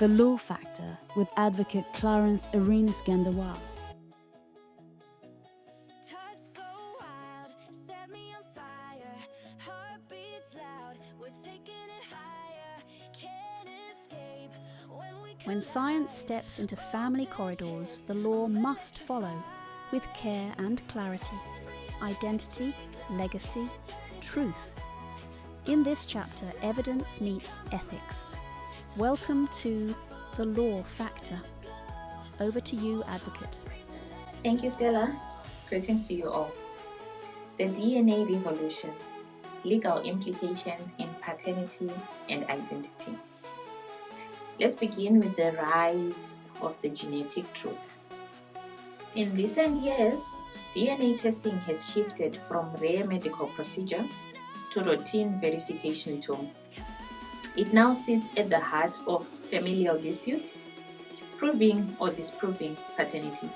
The Law Factor with advocate Clarence Arenas Gandawa. When science steps into family corridors, the law must follow, with care and clarity, identity, legacy, truth. In this chapter, evidence meets ethics. Welcome to The Law Factor. Over to you, Advocate. Thank you, Stella. Greetings to you all. The DNA revolution, legal implications in paternity and identity. Let's begin with the rise of the genetic truth. In recent years, DNA testing has shifted from rare medical procedure to routine verification tool. It now sits at the heart of familial disputes, proving or disproving paternity,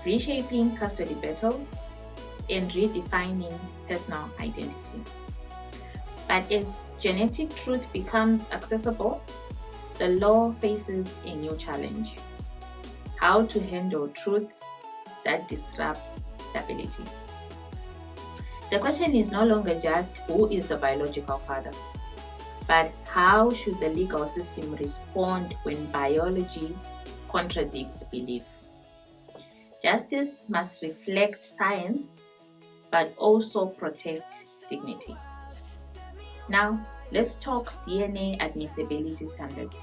reshaping custody battles, and redefining personal identity. But as genetic truth becomes accessible, the law faces a new challenge: how to handle truth that disrupts stability. The question is no longer just who is the biological father, but how should the legal system respond when biology contradicts belief? Justice must reflect science, but also protect dignity. Now, let's talk DNA admissibility standards.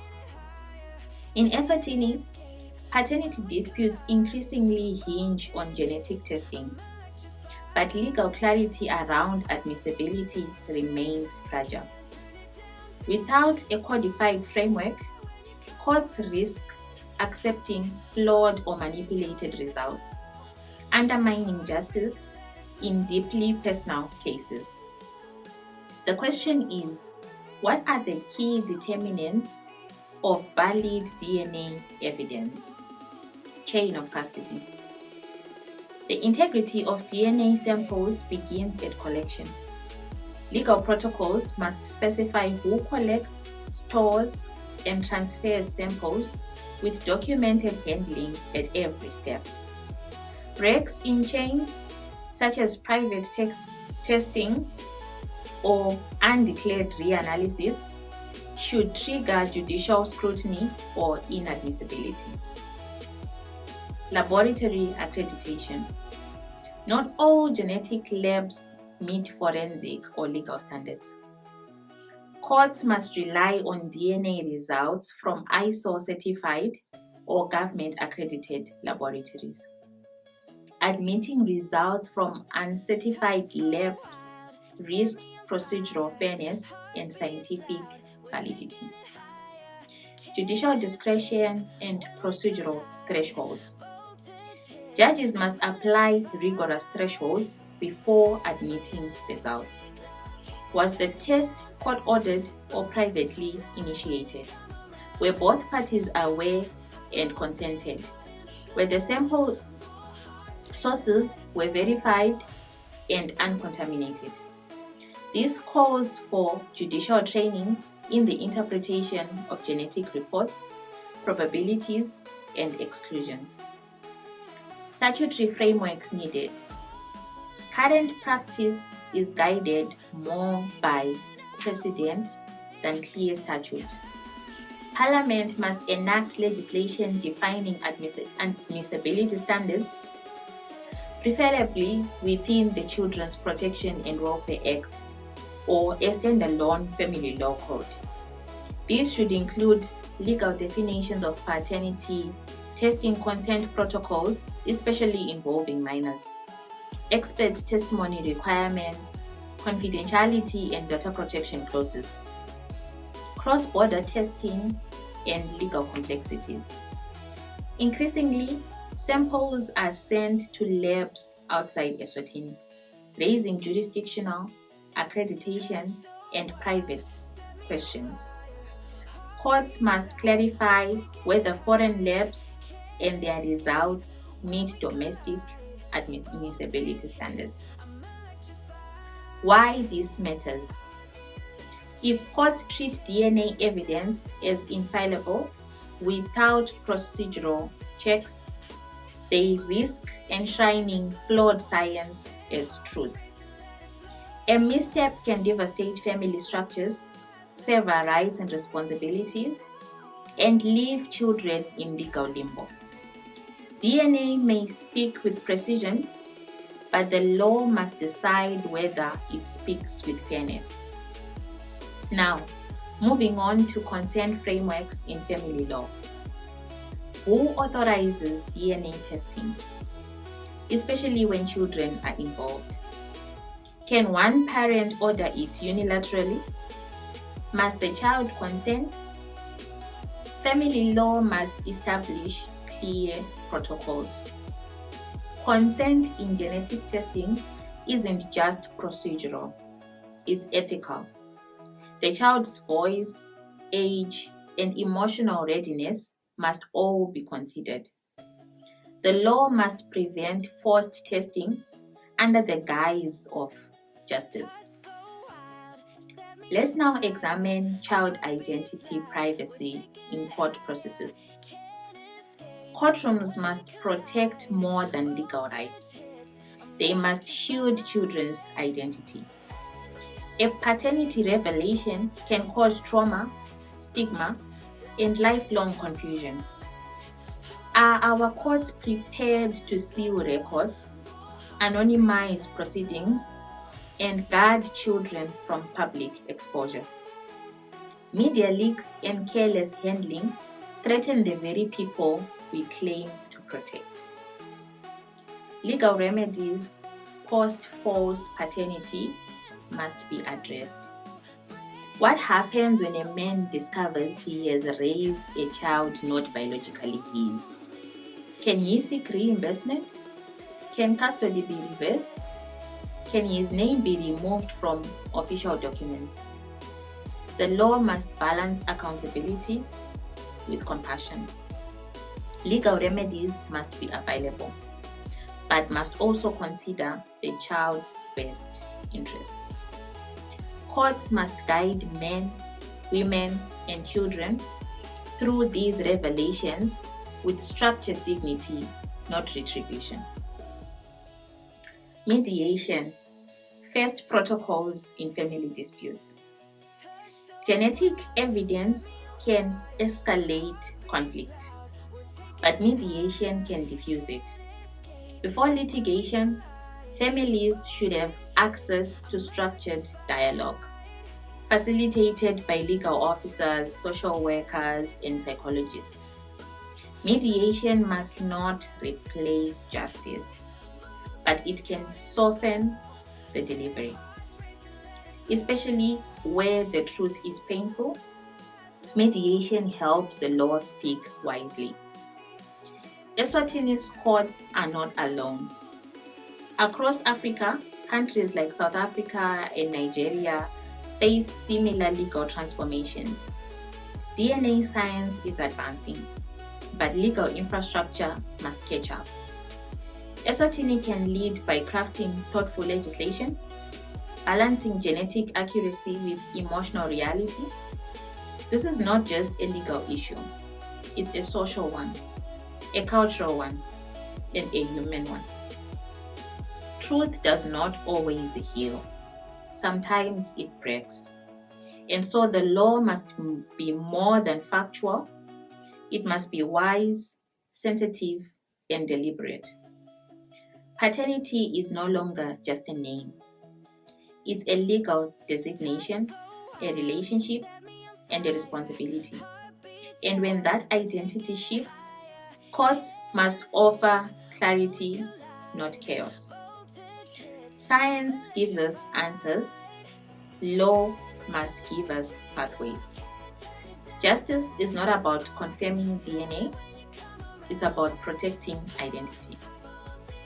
In Eswatini, paternity disputes increasingly hinge on genetic testing, but legal clarity around admissibility remains fragile. Without a codified framework, courts risk accepting flawed or manipulated results, undermining justice in deeply personal cases. The question is, what are the key determinants of valid DNA evidence? Chain of custody. The integrity of DNA samples begins at collection. Legal protocols must specify who collects, stores, and transfers samples with documented handling at every step. Breaks in chain, such as private testing or undeclared reanalysis, should trigger judicial scrutiny or inadmissibility. Laboratory accreditation. Not all genetic labs meet forensic or legal standards. Courts must rely on DNA results from ISO-certified or government-accredited laboratories. Admitting results from uncertified labs risks procedural fairness and scientific validity. Judicial discretion and procedural thresholds. Judges must apply rigorous thresholds before admitting results. Was the test court-ordered or privately initiated? Were both parties aware and consented? Were the sample sources verified and uncontaminated? This calls for judicial training in the interpretation of genetic reports, probabilities, and exclusions. Statutory frameworks needed. Current practice is guided more by precedent than clear statute. Parliament must enact legislation defining admissibility standards, preferably within the Children's Protection and Welfare Act or a standalone family law code. These should include legal definitions of paternity, testing consent protocols, especially involving minors, expert testimony requirements, confidentiality and data protection clauses, cross-border testing, and legal complexities. Increasingly, samples are sent to labs outside Eswatini, raising jurisdictional, accreditation, and private questions. Courts must clarify whether foreign labs and their results meet domestic admissibility standards. Why this matters? If courts treat DNA evidence as infallible, without procedural checks, they risk enshrining flawed science as truth. A misstep can devastate family structures, sever rights and responsibilities, and leave children in legal limbo. DNA may speak with precision, but the law must decide whether it speaks with fairness. Now, moving on to consent frameworks in family law. Who authorizes DNA testing, especially when children are involved? Can one parent order it unilaterally? Must the child consent? Family law must establish clear protocols. Consent in genetic testing isn't just procedural, it's ethical. The child's voice, age, and emotional readiness must all be considered. The law must prevent forced testing under the guise of justice. Let's now examine child identity privacy in court processes. Courtrooms must protect more than legal rights. They must shield children's identity. A paternity revelation can cause trauma, stigma, and lifelong confusion. Are our courts prepared to seal records, anonymize proceedings, and guard children from public exposure? Media leaks and careless handling threaten the very people we claim to protect. Legal remedies post-false paternity must be addressed. What happens when a man discovers he has raised a child not biologically his? Can he seek reimbursement? Can custody be reversed? Can his name be removed from official documents? The law must balance accountability with compassion. Legal remedies must be available, but must also consider the child's best interests. Courts must guide men, women, and children through these revelations with structured dignity, not retribution. Mediation. First protocols in family disputes. Genetic evidence can escalate conflict, but mediation can diffuse it. Before litigation, families should have access to structured dialogue, facilitated by legal officers, social workers, and psychologists. Mediation must not replace justice, but it can soften the delivery, especially where the truth is painful. Mediation helps the law speak wisely. Eswatini's courts are not alone. Across Africa, countries like South Africa and Nigeria face similar legal transformations. DNA science is advancing, but legal infrastructure must catch up. Eswatini can lead by crafting thoughtful legislation, balancing genetic accuracy with emotional reality. This is not just a legal issue, it's a social one, a cultural one, and a human one. Truth does not always heal. Sometimes it breaks. And so the law must be more than factual. It must be wise, sensitive, and deliberate. Paternity is no longer just a name. It's a legal designation, a relationship, and a responsibility. And when that identity shifts, courts must offer clarity, not chaos. Science gives us answers. Law must give us pathways. Justice is not about confirming DNA. It's about protecting identity.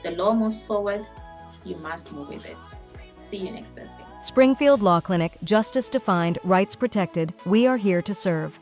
The law moves forward. You must move with it. See you next Thursday. Springfield Law Clinic, justice defined, rights protected. We are here to serve.